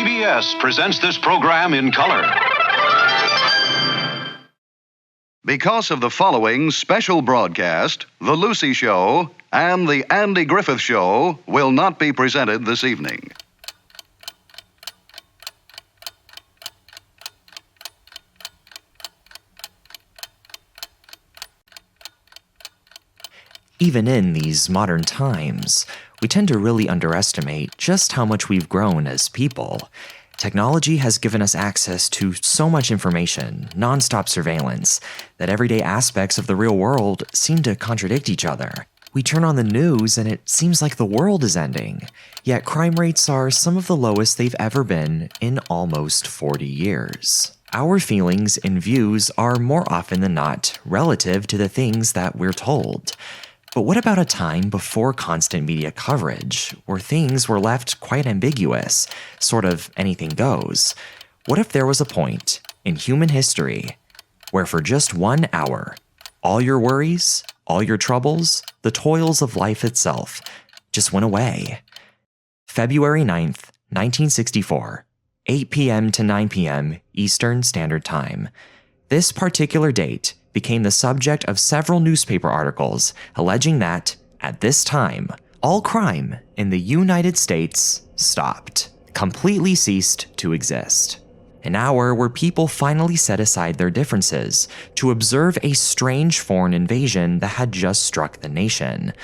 CBS presents this program in color. Because of the following special broadcast, The Lucy Show and The Andy Griffith Show will not be presented this evening. Even in these modern times, we tend to really underestimate just how much we've grown as people. Technology has given us access to so much information, nonstop surveillance, that everyday aspects of the real world seem to contradict each other. We turn on the news and it seems like the world is ending, yet crime rates are some of the lowest they've ever been in almost 40 years. Our feelings and views are more often than not relative to the things that we're told. But what about a time before constant media coverage, where things were left quite ambiguous, sort of anything goes? What if there was a point in human history where for just 1 hour, all your worries, all your troubles, the toils of life itself just went away? February 9th, 1964, 8 p.m. to 9 p.m. Eastern Standard Time. This particular date became the subject of several newspaper articles alleging that, at this time, all crime in the United States stopped, completely ceased to exist. An hour where people finally set aside their differences to observe a strange foreign invasion that had just struck the nation.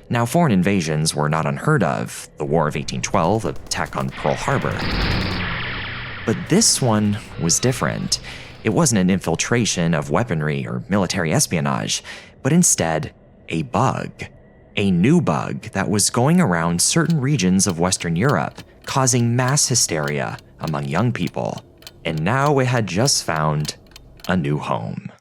Now, foreign invasions were not unheard of, the War of 1812, attack on Pearl Harbor. But this one was different. It wasn't an infiltration of weaponry or military espionage, but instead a bug. A new bug that was going around certain regions of Western Europe, causing mass hysteria among young people. And now it had just found a new home.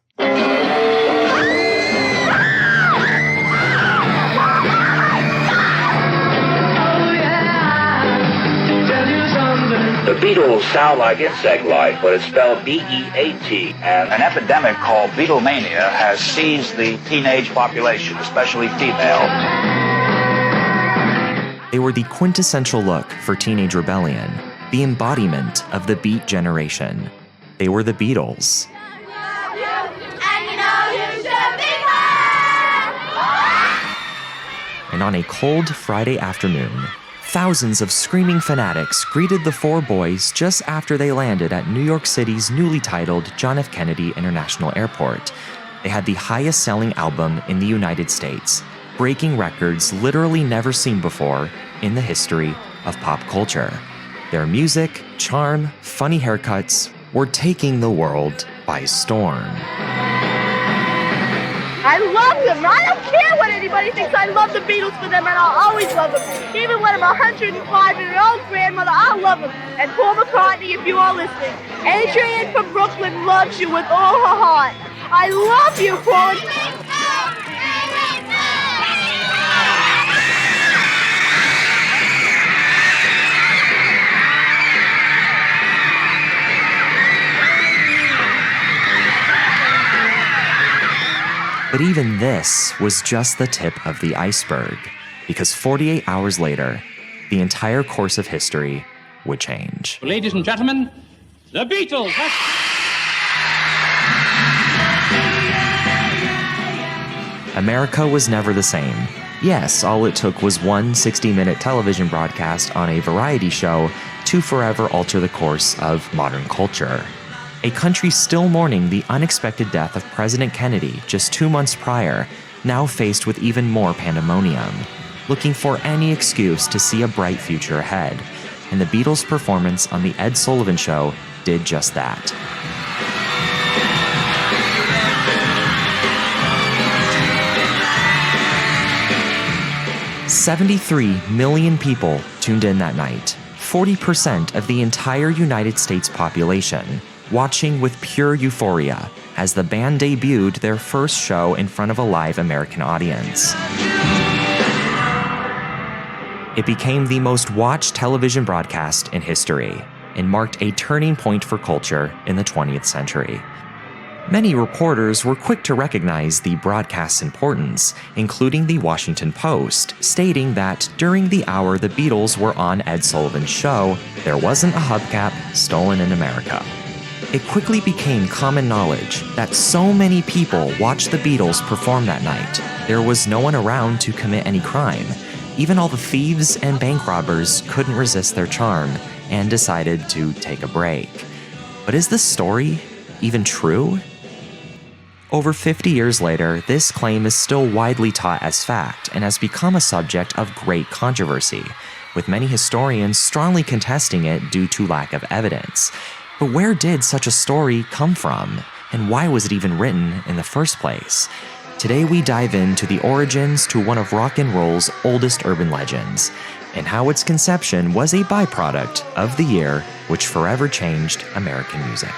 The beetles sound like insect life, but it's spelled B-E-A-T. And an epidemic called BEATLEMANIA has seized the teenage population, especially female. They were the quintessential look for teenage rebellion, the embodiment of the Beat generation. They were the Beatles. And on a cold Friday afternoon, thousands of screaming fanatics greeted the four boys just after they landed at New York City's newly titled John F. Kennedy International Airport. They had the highest-selling album in the United States, breaking records literally never seen before in the history of pop culture. Their music, charm, funny haircuts were taking the world by storm. I love them. I don't care what anybody thinks. I love the Beatles for them, and I'll always love them. Even when I'm 105 and an old grandmother, I'll love them. And Paul McCartney, if you are listening. Adrienne from Brooklyn loves you with all her heart. I love you, Paul. But even this was just the tip of the iceberg, because 48 hours later, the entire course of history would change. Ladies and gentlemen, the Beatles! America was never the same. Yes, all it took was one 60-minute television broadcast on a variety show to forever alter the course of modern culture. A country still mourning the unexpected death of President Kennedy just 2 months prior, now faced with even more pandemonium, looking for any excuse to see a bright future ahead. And the Beatles' performance on The Ed Sullivan Show did just that. "73 million people tuned in that night, 40% of the entire United States population, watching with pure euphoria as the band debuted their first show in front of a live American audience. It became the most watched television broadcast in history and marked a turning point for culture in the 20th century. Many reporters were quick to recognize the broadcast's importance, including the Washington Post, stating that during the hour the Beatles were on Ed Sullivan's show, there wasn't a hubcap stolen in America. It quickly became common knowledge that so many people watched the Beatles perform that night, there was no one around to commit any crime. Even all the thieves and bank robbers couldn't resist their charm and decided to take a break. But is this story even true? Over 50 years later, this claim is still widely taught as fact and has become a subject of great controversy, with many historians strongly contesting it due to lack of evidence. But where did such a story come from, and why was it even written in the first place? Today we dive into the origins to one of rock and roll's oldest urban legends, and how its conception was a byproduct of the year which forever changed American music.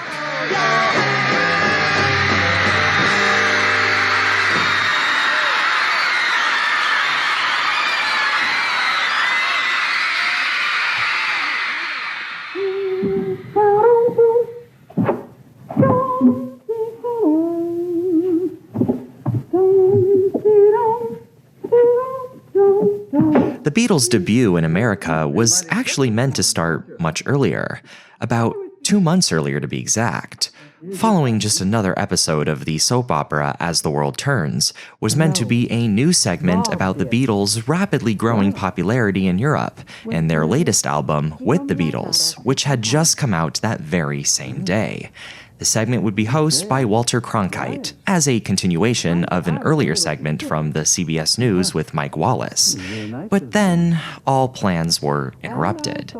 The Beatles' debut in America was actually meant to start much earlier, about 2 months earlier to be exact. Following just another episode of the soap opera As the World Turns was meant to be a new segment about the Beatles' rapidly growing popularity in Europe and their latest album, With the Beatles, which had just come out that very same day. The segment would be hosted by Walter Cronkite, as a continuation of an earlier segment from the CBS News with Mike Wallace. But then, all plans were interrupted.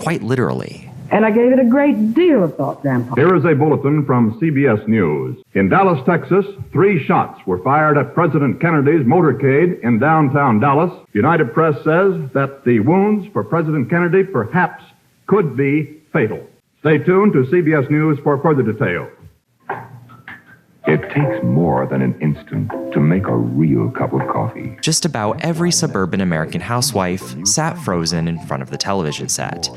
Quite literally. And I gave it a great deal of thought, Grandpa. Here is a bulletin from CBS News. In Dallas, Texas, 3 shots were fired at President Kennedy's motorcade in downtown Dallas. United Press says that the wounds for President Kennedy perhaps could be fatal. Stay tuned to CBS News for further details. It takes more than an instant to make a real cup of coffee. Just about every suburban American housewife sat frozen in front of the television set,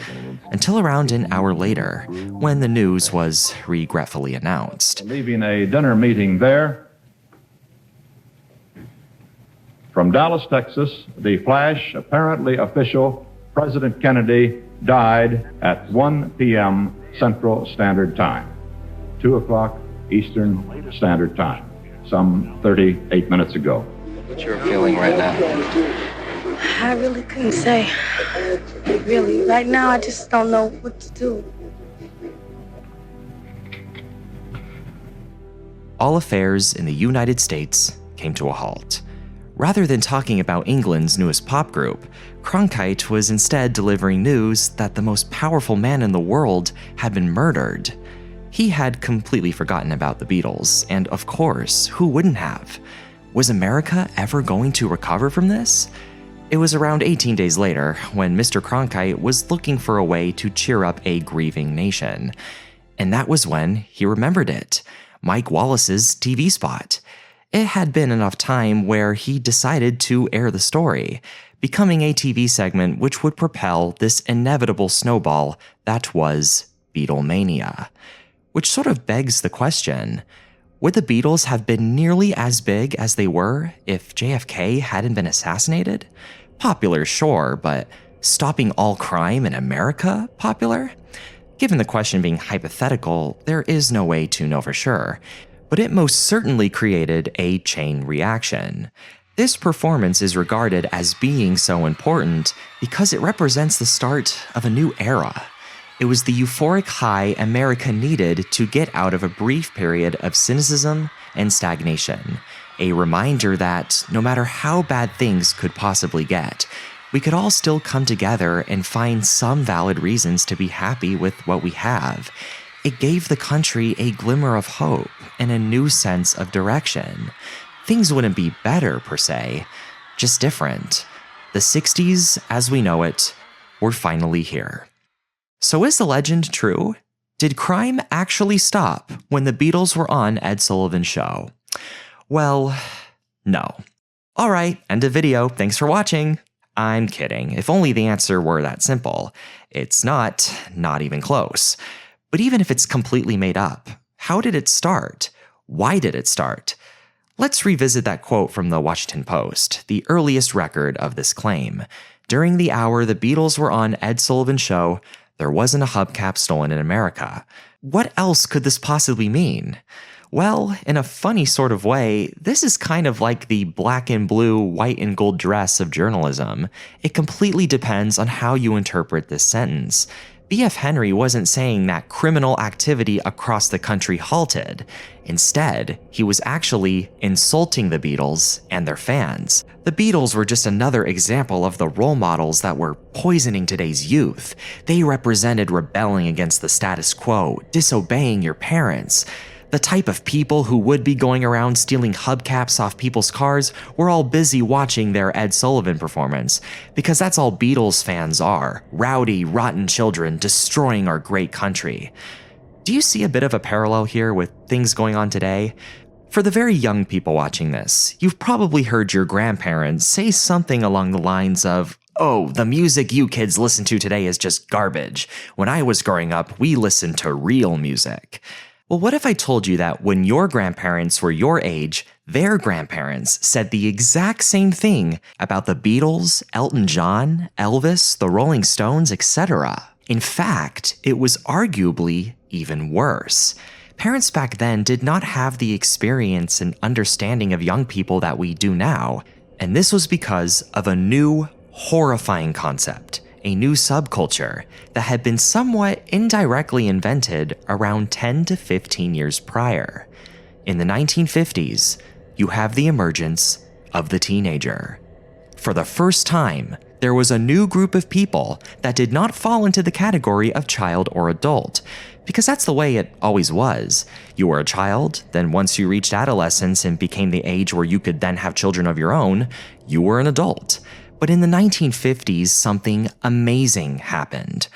until around an hour later, when the news was regretfully announced. Leaving a dinner meeting there. From Dallas, Texas, the flash, apparently official, President Kennedy died at 1 p.m. Central Standard Time, 2 o'clock Eastern Standard Time, some 38 minutes ago. What's your feeling right now? I really couldn't say. Really, right now I just don't know what to do. All affairs in the United States came to a halt. Rather than talking about England's newest pop group, Cronkite was instead delivering news that the most powerful man in the world had been murdered. He had completely forgotten about the Beatles, and of course, who wouldn't have? Was America ever going to recover from this? It was around 18 days later when Mr. Cronkite was looking for a way to cheer up a grieving nation. And that was when he remembered it, Mike Wallace's TV spot. It had been enough time where he decided to air the story, becoming a TV segment which would propel this inevitable snowball that was BEATLEMANIA. Which sort of begs the question, would the Beatles have been nearly as big as they were if JFK hadn't been assassinated? Popular, sure, but stopping all crime in America popular? Given the question being hypothetical, there is no way to know for sure. But it most certainly created a chain reaction. This performance is regarded as being so important because it represents the start of a new era. It was the euphoric high America needed to get out of a brief period of cynicism and stagnation. A reminder that no matter how bad things could possibly get, we could all still come together and find some valid reasons to be happy with what we have. It gave the country a glimmer of hope and a new sense of direction. Things wouldn't be better, per se, just different. The 60s, as we know it, were finally here. So is the legend true? Did crime actually stop when the Beatles were on Ed Sullivan's show? Well, no. Alright, end of video, thanks for watching. I'm kidding, if only the answer were that simple. It's not even close. But even if it's completely made up, how did it start? Why did it start? Let's revisit that quote from the Washington Post, the earliest record of this claim. During the hour the Beatles were on Ed Sullivan's show, there wasn't a hubcap stolen in America. What else could this possibly mean? Well, in a funny sort of way, this is kind of like the black and blue, white and gold dress of journalism. It completely depends on how you interpret this sentence. B.F. Henry wasn't saying that criminal activity across the country halted. Instead, he was actually insulting the Beatles and their fans. The Beatles were just another example of the role models that were poisoning today's youth. They represented rebelling against the status quo, disobeying your parents. The type of people who would be going around stealing hubcaps off people's cars were all busy watching their Ed Sullivan performance, because that's all Beatles fans are, rowdy, rotten children destroying our great country. Do you see a bit of a parallel here with things going on today? For the very young people watching this, you've probably heard your grandparents say something along the lines of, "Oh, the music you kids listen to today is just garbage. When I was growing up, we listened to real music." Well, what if I told you that when your grandparents were your age, their grandparents said the exact same thing about the Beatles, Elton John, Elvis, the Rolling Stones, etc.? In fact, it was arguably even worse. Parents back then did not have the experience and understanding of young people that we do now, and this was because of a new, horrifying concept. A new subculture that had been somewhat indirectly invented around 10 to 15 years prior. In the 1950s, you have the emergence of the teenager. For the first time, there was a new group of people that did not fall into the category of child or adult, because that's the way it always was. You were a child, then once you reached adolescence and became the age where you could then have children of your own, you were an adult. But in the 1950s, something amazing happened.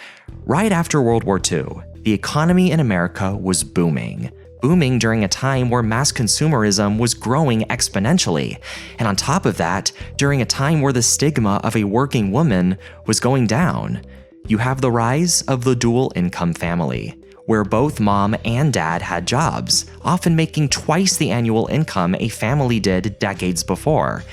Right after World War II, the economy in America was booming during a time where mass consumerism was growing exponentially. And on top of that, during a time where the stigma of a working woman was going down. You have the rise of the dual income family, where both mom and dad had jobs, often making twice the annual income a family did decades before.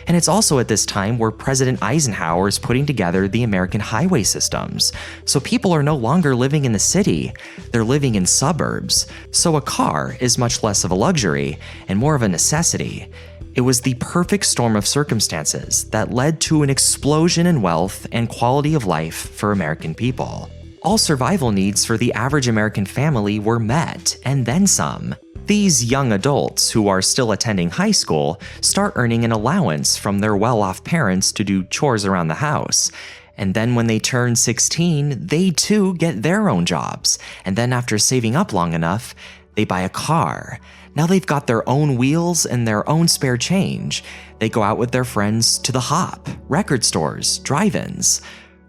And it's also at this time where President Eisenhower is putting together the American highway systems. So people are no longer living in the city, they're living in suburbs. So a car is much less of a luxury and more of a necessity. It was the perfect storm of circumstances that led to an explosion in wealth and quality of life for American people. All survival needs for the average American family were met, and then some. These young adults who are still attending high school start earning an allowance from their well-off parents to do chores around the house. And then when they turn 16, they too get their own jobs. And then after saving up long enough, they buy a car. Now they've got their own wheels and their own spare change. They go out with their friends to the Hop, record stores, drive-ins.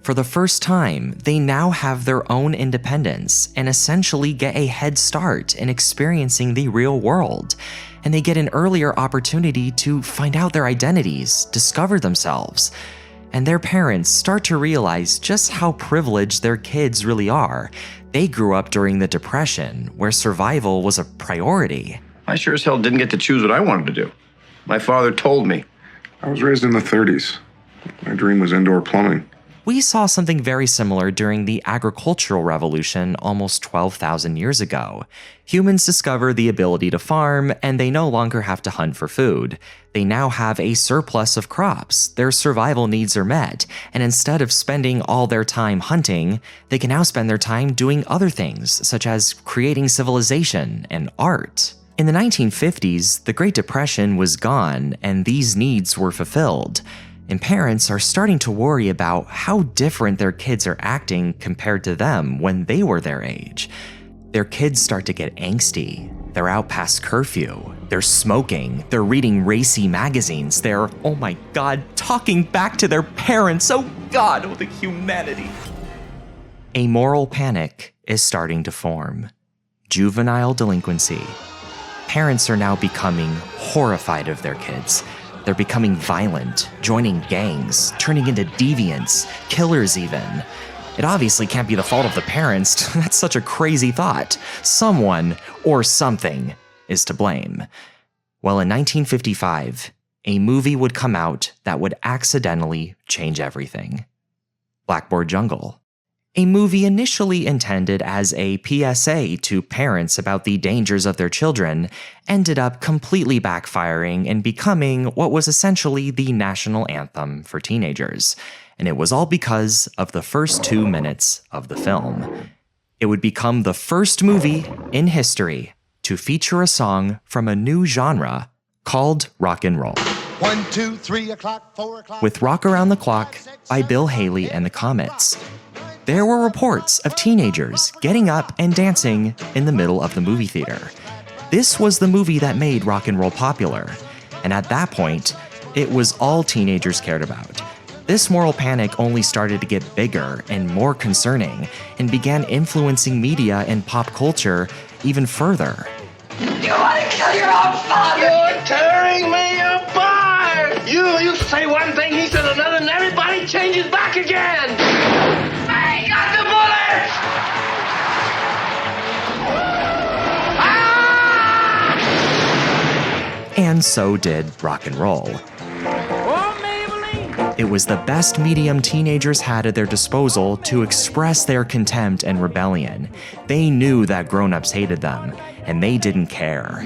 For the first time, they now have their own independence and essentially get a head start in experiencing the real world. And they get an earlier opportunity to find out their identities, discover themselves. And their parents start to realize just how privileged their kids really are. They grew up during the Depression, where survival was a priority. I sure as hell didn't get to choose what I wanted to do. My father told me. I was raised in the 30s. My dream was indoor plumbing. We saw something very similar during the agricultural revolution almost 12,000 years ago. Humans discover the ability to farm, and they no longer have to hunt for food. They now have a surplus of crops, their survival needs are met, and instead of spending all their time hunting, they can now spend their time doing other things, such as creating civilization and art. In the 1950s, the Great Depression was gone, and these needs were fulfilled. And parents are starting to worry about how different their kids are acting compared to them when they were their age. Their kids start to get angsty. They're out past curfew. They're smoking. They're reading racy magazines. They're, oh my God, talking back to their parents. Oh God, oh the humanity. A moral panic is starting to form. Juvenile delinquency. Parents are now becoming horrified of their kids. They're becoming violent, joining gangs, turning into deviants, killers even. It obviously can't be the fault of the parents. That's such a crazy thought. Someone or something is to blame? Well, in 1955, a movie would come out that would accidentally change everything. Blackboard Jungle. A movie initially intended as a PSA to parents about the dangers of their children ended up completely backfiring and becoming what was essentially the national anthem for teenagers. And it was all because of the first 2 minutes of the film. It would become the first movie in history to feature a song from a new genre called rock and roll. 1, 2, 3 o'clock, 4 o'clock. With Rock Around the Clock by Bill Haley and the Comets. There were reports of teenagers getting up and dancing in the middle of the movie theater. This was the movie that made rock and roll popular, and at that point, it was all teenagers cared about. This moral panic only started to get bigger and more concerning, and began influencing media and pop culture even further. You want to kill your own father! You're tearing me apart! You say one thing, he says another, and everybody changes back again! I got the bullets! Ah! And so did rock and roll. It was the best medium teenagers had at their disposal to express their contempt and rebellion. They knew that grown-ups hated them, and they didn't care.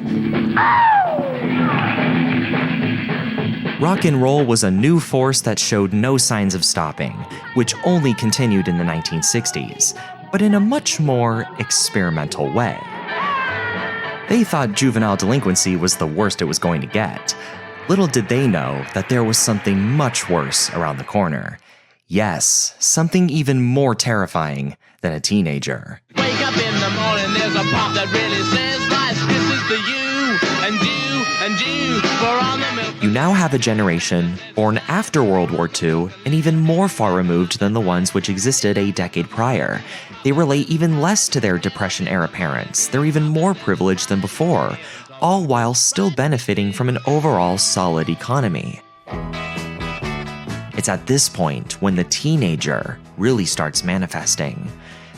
Rock and roll was a new force that showed no signs of stopping, which only continued in the 1960s, but in a much more experimental way. They thought juvenile delinquency was the worst it was going to get. Little did they know that there was something much worse around the corner. Yes, something even more terrifying than a teenager. Wake up in the morning, there's a pop that really says, "Life's kisses to you, and you, and you, for all the milk." You now have a generation born after World War II and even more far removed than the ones which existed a decade prior. They relate even less to their Depression-era parents. They're even more privileged than before, all while still benefiting from an overall solid economy. It's at this point when the teenager really starts manifesting.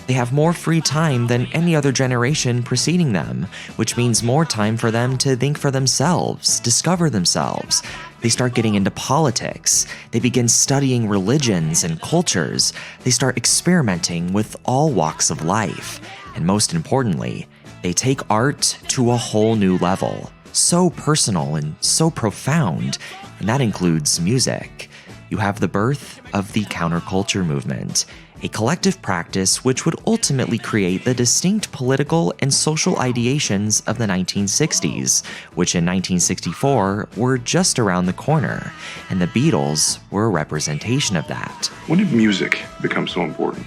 They have more free time than any other generation preceding them, which means more time for them to think for themselves, discover themselves. They start getting into politics. They begin studying religions and cultures. They start experimenting with all walks of life. And most importantly, they take art to a whole new level, so personal and so profound, and that includes music. You have the birth of the counterculture movement, a collective practice which would ultimately create the distinct political and social ideations of the 1960s, which in 1964 were just around the corner, and the Beatles were a representation of that. When did music become so important?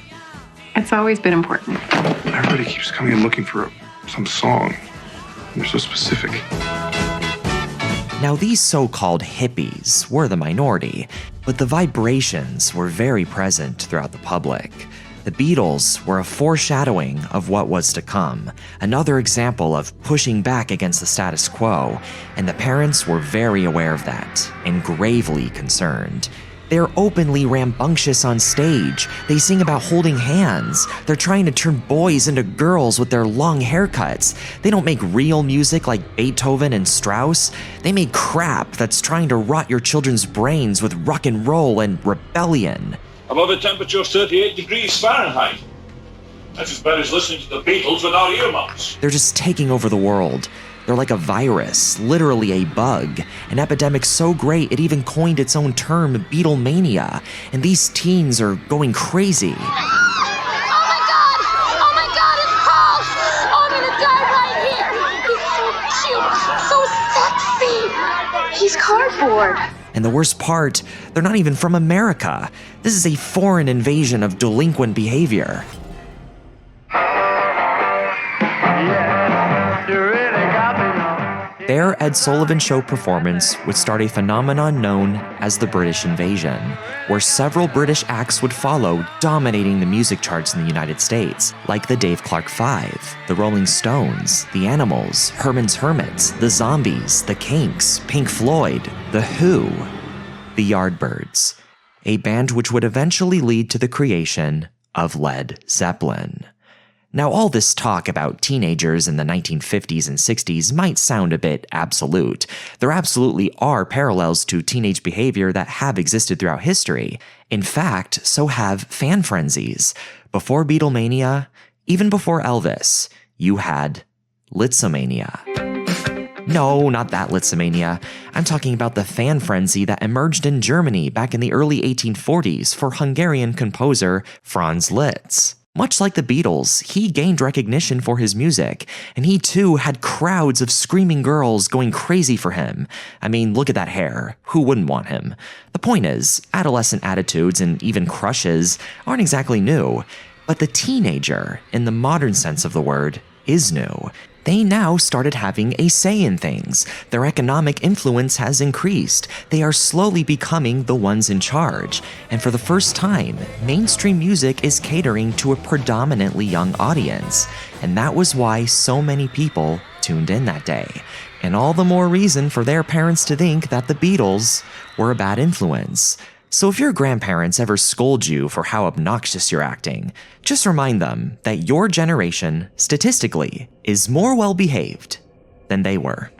It's always been important. Everybody keeps coming and looking for some song. They're so specific. Now, these so-called hippies were the minority, but the vibrations were very present throughout the public. The Beatles were a foreshadowing of what was to come, another example of pushing back against the status quo, and the parents were very aware of that and gravely concerned. They're openly rambunctious on stage. They sing about holding hands. They're trying to turn boys into girls with their long haircuts. They don't make real music like Beethoven and Strauss. They make crap that's trying to rot your children's brains with rock and roll and rebellion. Above a temperature of 38 degrees Fahrenheit. That's as bad as listening to the Beatles without earmuffs. They're just taking over the world. They're like a virus, literally a bug, an epidemic so great it even coined its own term, BEATLEMANIA, and these teens are going crazy. Oh my God! Oh my God, it's Paul! Oh, I'm gonna die right here! He's so cute, so sexy! He's cardboard. And the worst part, they're not even from America. This is a foreign invasion of delinquent behavior. Their Ed Sullivan Show performance would start a phenomenon known as the British Invasion, where several British acts would follow, dominating the music charts in the United States, like the Dave Clark Five, the Rolling Stones, the Animals, Herman's Hermits, the Zombies, the Kinks, Pink Floyd, the Who, the Yardbirds, a band which would eventually lead to the creation of Led Zeppelin. Now, all this talk about teenagers in the 1950s and 60s might sound a bit absolute. There absolutely are parallels to teenage behavior that have existed throughout history. In fact, so have fan frenzies. Before Beatlemania, even before Elvis, you had Litzomania. No, not that Litzomania. I'm talking about the fan frenzy that emerged in Germany back in the early 1840s for Hungarian composer Franz Liszt. Much like the Beatles, he gained recognition for his music, and he too had crowds of screaming girls going crazy for him. I mean, look at that hair. Who wouldn't want him? The point is, adolescent attitudes and even crushes aren't exactly new, but the teenager, in the modern sense of the word, is new. They now started having a say in things. Their economic influence has increased. They are slowly becoming the ones in charge. And for the first time, mainstream music is catering to a predominantly young audience. And that was why so many people tuned in that day. And all the more reason for their parents to think that the Beatles were a bad influence. So if your grandparents ever scold you for how obnoxious you're acting, just remind them that your generation, statistically, is more well-behaved than they were.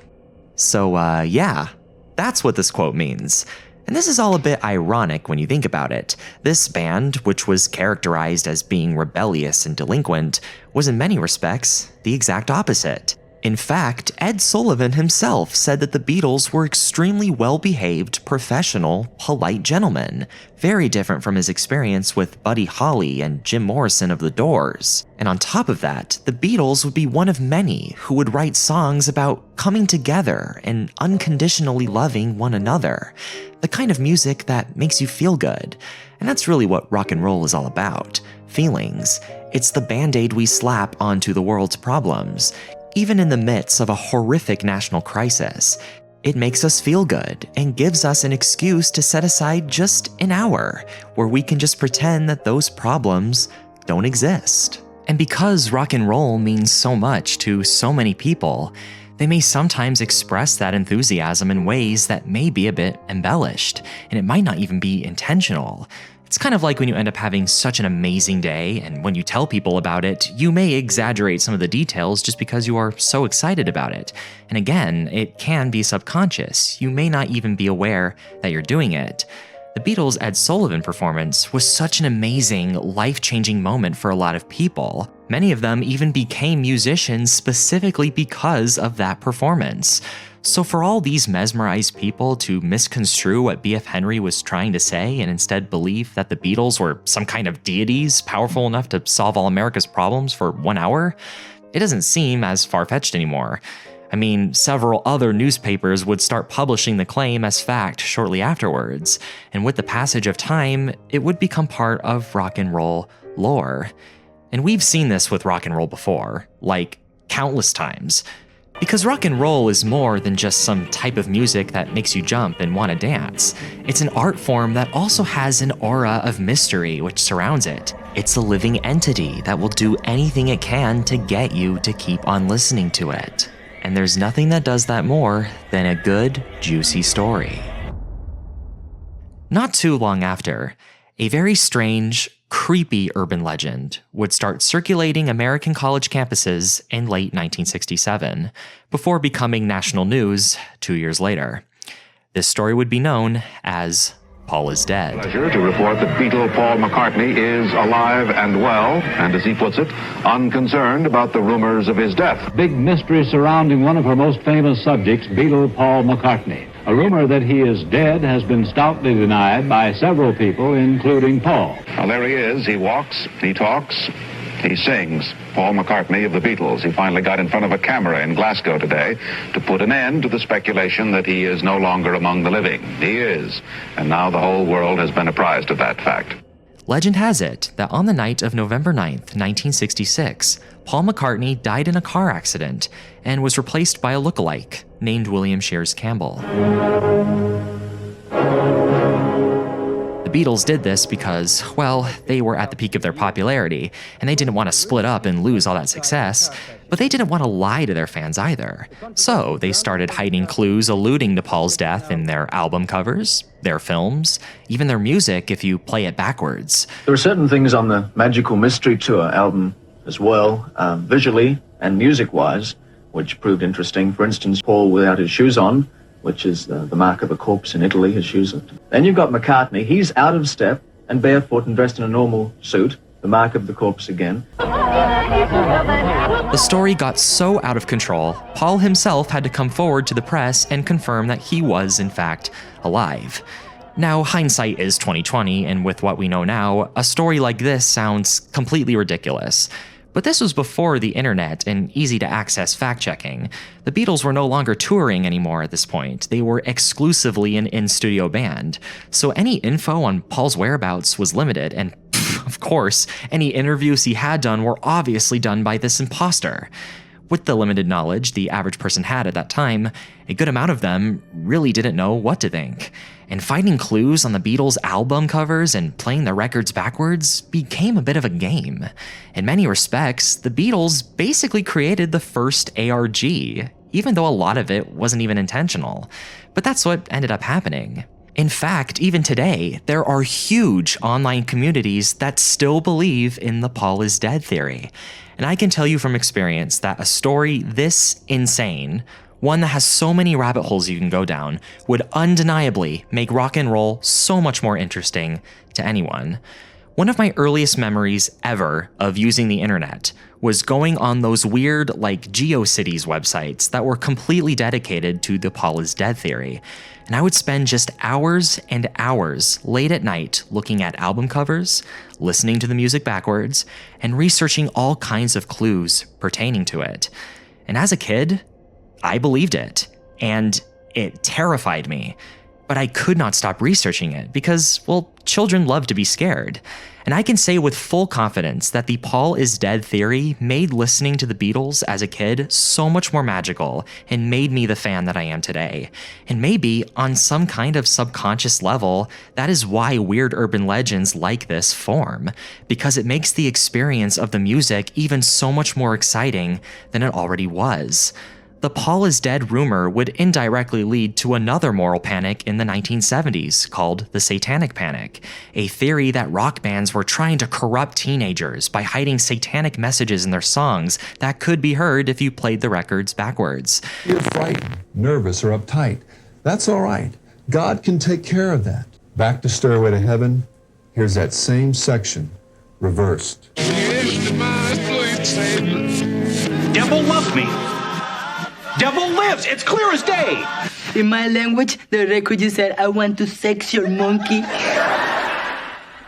So, yeah, that's what this quote means. And this is all a bit ironic when you think about it. This band, which was characterized as being rebellious and delinquent, was in many respects the exact opposite. In fact, Ed Sullivan himself said that the Beatles were extremely well-behaved, professional, polite gentlemen, very different from his experience with Buddy Holly and Jim Morrison of The Doors. And on top of that, the Beatles would be one of many who would write songs about coming together and unconditionally loving one another, the kind of music that makes you feel good. And that's really what rock and roll is all about, feelings. It's the band-aid we slap onto the world's problems. Even in the midst of a horrific national crisis, it makes us feel good and gives us an excuse to set aside just an hour where we can just pretend that those problems don't exist. And because rock and roll means so much to so many people, they may sometimes express that enthusiasm in ways that may be a bit embellished, and it might not even be intentional. It's kind of like when you end up having such an amazing day, and when you tell people about it, you may exaggerate some of the details just because you are so excited about it. And again, it can be subconscious. You may not even be aware that you're doing it. The Beatles' Ed Sullivan performance was such an amazing, life-changing moment for a lot of people. Many of them even became musicians specifically because of that performance. So for all these mesmerized people to misconstrue what B.F. Henry was trying to say and instead believe that the Beatles were some kind of deities powerful enough to solve all America's problems for 1 hour, it doesn't seem as far-fetched anymore. I mean, several other newspapers would start publishing the claim as fact shortly afterwards, and with the passage of time, it would become part of rock and roll lore. And we've seen this with rock and roll before, like countless times. Because rock and roll is more than just some type of music that makes you jump and want to dance. It's an art form that also has an aura of mystery which surrounds it. It's a living entity that will do anything it can to get you to keep on listening to it. And there's nothing that does that more than a good, juicy story. Not too long after, a very strange, creepy urban legend would start circulating American college campuses in late 1967, before becoming national news 2 years later. This story would be known as Paul is Dead. Pleasure to report that Beatle Paul McCartney is alive and well, and as he puts it, unconcerned about the rumors of his death. Big mystery surrounding one of her most famous subjects, Beatle Paul McCartney. A rumor that he is dead has been stoutly denied by several people, including Paul. Well, there he is. He walks, he talks, he sings. Paul McCartney of the Beatles. He finally got in front of a camera in Glasgow today to put an end to the speculation that he is no longer among the living. He is. And now the whole world has been apprised of that fact. Legend has it that on the night of November 9th, 1966, Paul McCartney died in a car accident and was replaced by a lookalike named William Shears Campbell. The Beatles did this because, well, they were at the peak of their popularity, and they didn't want to split up and lose all that success, but they didn't want to lie to their fans either. So they started hiding clues alluding to Paul's death in their album covers, their films, even their music if you play it backwards. There are certain things on the Magical Mystery Tour album as well, visually and music-wise, which proved interesting. For instance, Paul without his shoes on, which is the mark of a corpse in Italy, his shoes. Then you've got McCartney. He's out of step and barefoot and dressed in a normal suit, the mark of the corpse again. The story got so out of control, Paul himself had to come forward to the press and confirm that he was, in fact, alive. Now, hindsight is 2020, and with what we know now, a story like this sounds completely ridiculous. But this was before the internet and easy-to-access fact-checking. The Beatles were no longer touring anymore at this point. They were exclusively an in-studio band. So any info on Paul's whereabouts was limited, and of course, any interviews he had done were obviously done by this imposter. With the limited knowledge the average person had at that time, a good amount of them really didn't know what to think. And finding clues on the Beatles' album covers and playing the records backwards became a bit of a game. In many respects, the Beatles basically created the first ARG, even though a lot of it wasn't even intentional. But that's what ended up happening. In fact, even today, there are huge online communities that still believe in the Paul is dead theory. And I can tell you from experience that a story this insane, one that has so many rabbit holes you can go down, would undeniably make rock and roll so much more interesting to anyone. One of my earliest memories ever of using the internet was going on those weird, GeoCities websites that were completely dedicated to the Paul is dead theory. And I would spend just hours and hours late at night looking at album covers, listening to the music backwards, and researching all kinds of clues pertaining to it. And as a kid, I believed it, and it terrified me. But I could not stop researching it because, well, children love to be scared. And I can say with full confidence that the Paul is dead theory made listening to the Beatles as a kid so much more magical and made me the fan that I am today. And maybe, on some kind of subconscious level, that is why weird urban legends like this form, because it makes the experience of the music even so much more exciting than it already was. The Paul is dead rumor would indirectly lead to another moral panic in the 1970s called the Satanic Panic, a theory that rock bands were trying to corrupt teenagers by hiding satanic messages in their songs that could be heard if you played the records backwards. You're frightened, nervous, or uptight. That's all right. God can take care of that. Back to Stairway to Heaven, here's that same section, reversed. Devil loves me. Devil lives! It's clear as day! In my language, the record just said, I want to sex your monkey.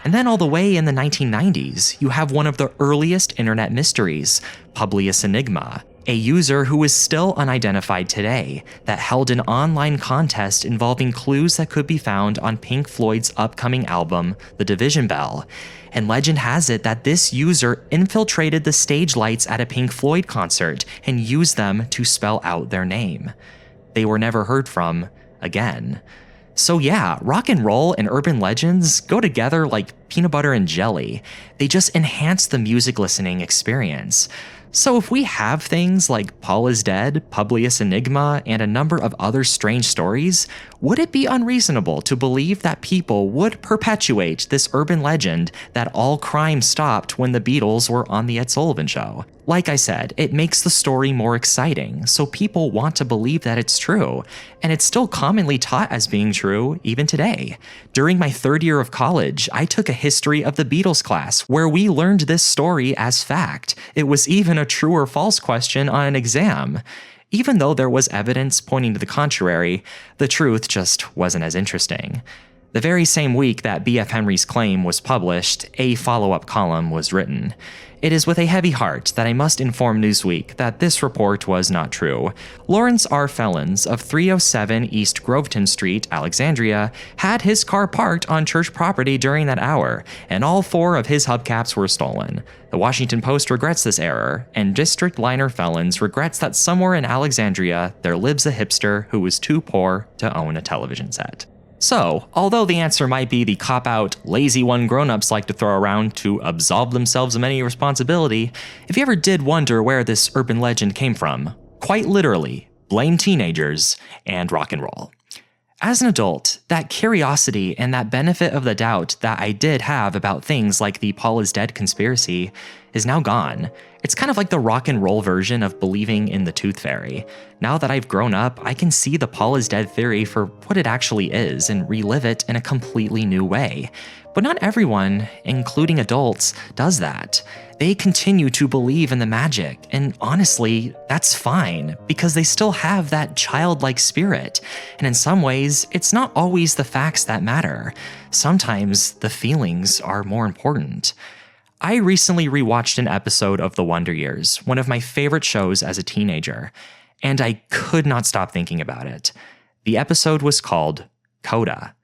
And then all the way in the 1990s, you have one of the earliest internet mysteries, Publius Enigma, a user who is still unidentified today that held an online contest involving clues that could be found on Pink Floyd's upcoming album, The Division Bell. And legend has it that this user infiltrated the stage lights at a Pink Floyd concert and used them to spell out their name. They were never heard from again. So yeah, rock and roll and urban legends go together like peanut butter and jelly. They just enhance the music listening experience. So if we have things like Paul is Dead, Publius Enigma, and a number of other strange stories, would it be unreasonable to believe that people would perpetuate this urban legend that all crime stopped when the Beatles were on The Ed Sullivan Show? Like I said, it makes the story more exciting, so people want to believe that it's true, and it's still commonly taught as being true even today. During my third year of college, I took a history of the Beatles class where we learned this story as fact. It was even a true or false question on an exam. Even though there was evidence pointing to the contrary, the truth just wasn't as interesting. The very same week that B.F. Henry's claim was published, a follow-up column was written. It is with a heavy heart that I must inform Newsweek that this report was not true. Lawrence R. Fellons of 307 East Groveton Street, Alexandria, had his car parked on church property during that hour, and all 4 of his hubcaps were stolen. The Washington Post regrets this error, and District Liner Fellons regrets that somewhere in Alexandria there lives a hipster who was too poor to own a television set. So, although the answer might be the cop-out, lazy one grown-ups like to throw around to absolve themselves of any responsibility, if you ever did wonder where this urban legend came from, quite literally, blame teenagers and rock and roll. As an adult, that curiosity and that benefit of the doubt that I did have about things like the Paul is dead conspiracy is now gone. It's kind of like the rock and roll version of believing in the tooth fairy. Now that I've grown up, I can see the Paul is dead theory for what it actually is and relive it in a completely new way. But not everyone, including adults, does that. They continue to believe in the magic, and honestly, that's fine, because they still have that childlike spirit. And in some ways, it's not always the facts that matter. Sometimes the feelings are more important. I recently rewatched an episode of The Wonder Years, one of my favorite shows as a teenager, and I could not stop thinking about it. The episode was called Coda.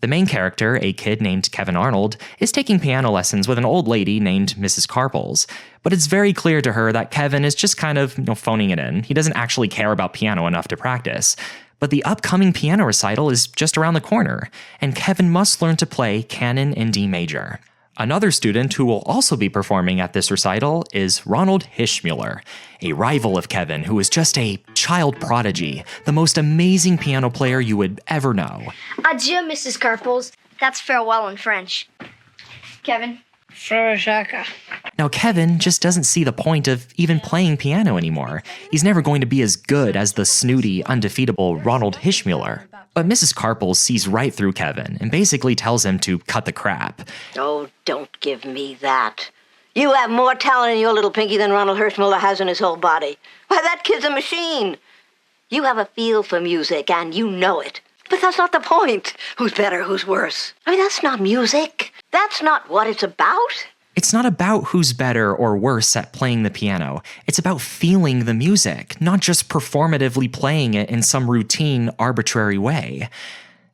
The main character, a kid named Kevin Arnold, is taking piano lessons with an old lady named Mrs. Carples, but it's very clear to her that Kevin is just kind of, phoning it in. He doesn't actually care about piano enough to practice. But the upcoming piano recital is just around the corner, and Kevin must learn to play Canon in D major. Another student who will also be performing at this recital is Ronald Hishmuller, a rival of Kevin who is just a child prodigy, the most amazing piano player you would ever know. Adieu, Mrs. Carples. That's farewell in French. Kevin? Frerjaka. Now Kevin just doesn't see the point of even playing piano anymore. He's never going to be as good as the snooty, undefeatable Ronald Hishmuller. But Mrs. Carples sees right through Kevin and basically tells him to cut the crap. Oh, don't give me that. You have more talent in your little pinky than Ronald Hishmuller has in his whole body. Why, that kid's a machine. You have a feel for music, and you know it. But that's not the point. Who's better, who's worse? I mean, that's not music. That's not what it's about. It's not about who's better or worse at playing the piano. It's about feeling the music, not just performatively playing it in some routine, arbitrary way.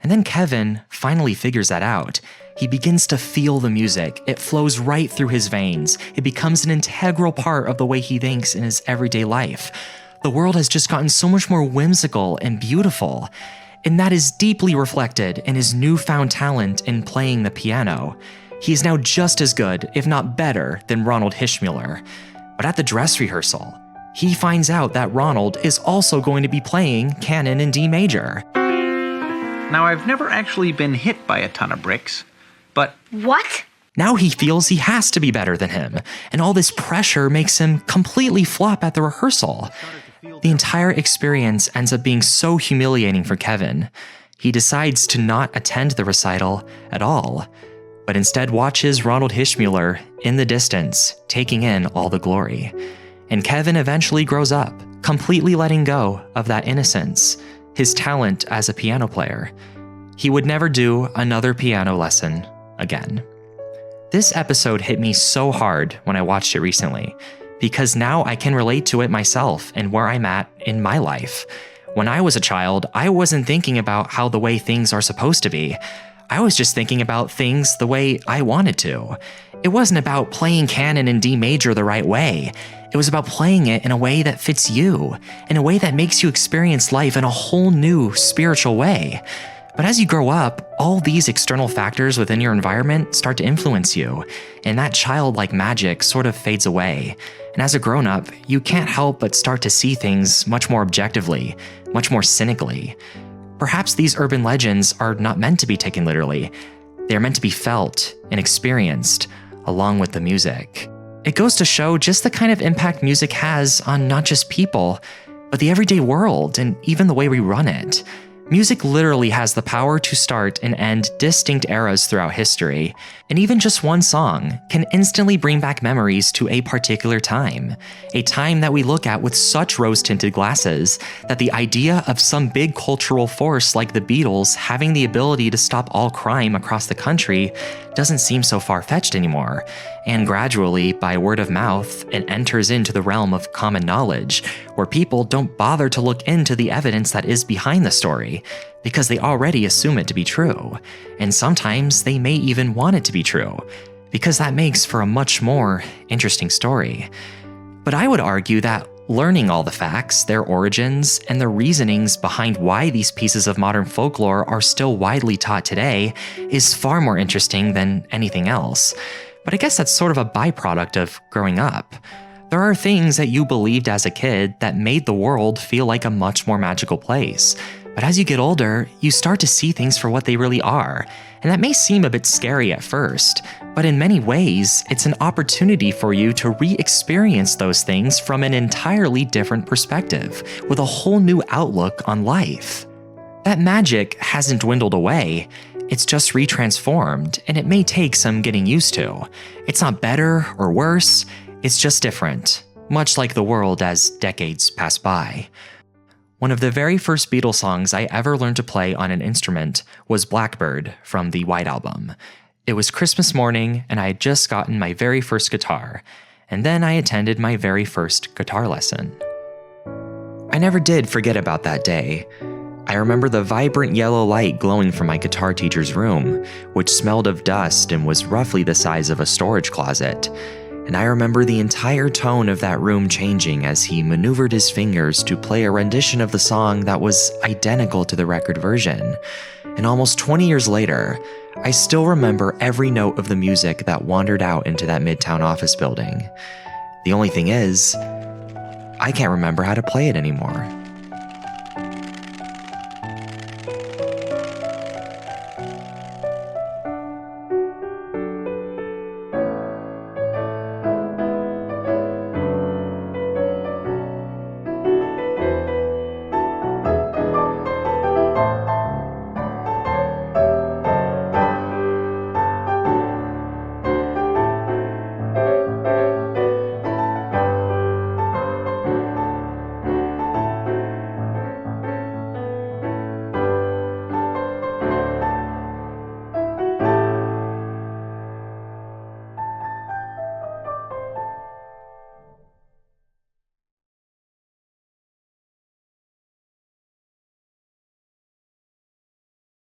And then Kevin finally figures that out. He begins to feel the music. It flows right through his veins. It becomes an integral part of the way he thinks in his everyday life. The world has just gotten so much more whimsical and beautiful. And that is deeply reflected in his newfound talent in playing the piano. He is now just as good, if not better, than Ronald Hishmuller. But at the dress rehearsal, he finds out that Ronald is also going to be playing Canon in D major. Now, I've never actually been hit by a ton of bricks, but... What? Now he feels he has to be better than him, and all this pressure makes him completely flop at the rehearsal. The entire experience ends up being so humiliating for Kevin. He decides to not attend the recital at all, but instead watches Ronald Hishmuller in the distance, taking in all the glory. And Kevin eventually grows up, completely letting go of that innocence, his talent as a piano player. He would never do another piano lesson again. This episode hit me so hard when I watched it recently, because now I can relate to it myself and where I'm at in my life. When I was a child, I wasn't thinking about how the way things are supposed to be. I was just thinking about things the way I wanted to. It wasn't about playing Canon in D major the right way. It was about playing it in a way that fits you, in a way that makes you experience life in a whole new spiritual way. But as you grow up, all these external factors within your environment start to influence you, and that childlike magic sort of fades away. And as a grown-up, you can't help but start to see things much more objectively, much more cynically. Perhaps these urban legends are not meant to be taken literally. They are meant to be felt and experienced, along with the music. It goes to show just the kind of impact music has on not just people, but the everyday world and even the way we run it. Music literally has the power to start and end distinct eras throughout history, and even just one song can instantly bring back memories to a particular time, a time that we look at with such rose-tinted glasses that the idea of some big cultural force like the Beatles having the ability to stop all crime across the country doesn't seem so far-fetched anymore, and gradually, by word of mouth, it enters into the realm of common knowledge, where people don't bother to look into the evidence that is behind the story, because they already assume it to be true, and sometimes they may even want it to be true, because that makes for a much more interesting story. But I would argue that learning all the facts, their origins, and the reasonings behind why these pieces of modern folklore are still widely taught today is far more interesting than anything else. But I guess that's sort of a byproduct of growing up. There are things that you believed as a kid that made the world feel like a much more magical place. But as you get older, you start to see things for what they really are, and that may seem a bit scary at first, but in many ways, it's an opportunity for you to re-experience those things from an entirely different perspective, with a whole new outlook on life. That magic hasn't dwindled away, it's just retransformed, and it may take some getting used to. It's not better or worse, it's just different, much like the world as decades pass by. One of the very first Beatles songs I ever learned to play on an instrument was Blackbird from the White Album. It was Christmas morning, and I had just gotten my very first guitar, and then I attended my very first guitar lesson. I never did forget about that day. I remember the vibrant yellow light glowing from my guitar teacher's room, which smelled of dust and was roughly the size of a storage closet. And I remember the entire tone of that room changing as he maneuvered his fingers to play a rendition of the song that was identical to the record version. And almost 20 years later, I still remember every note of the music that wandered out into that Midtown office building. The only thing is, I can't remember how to play it anymore.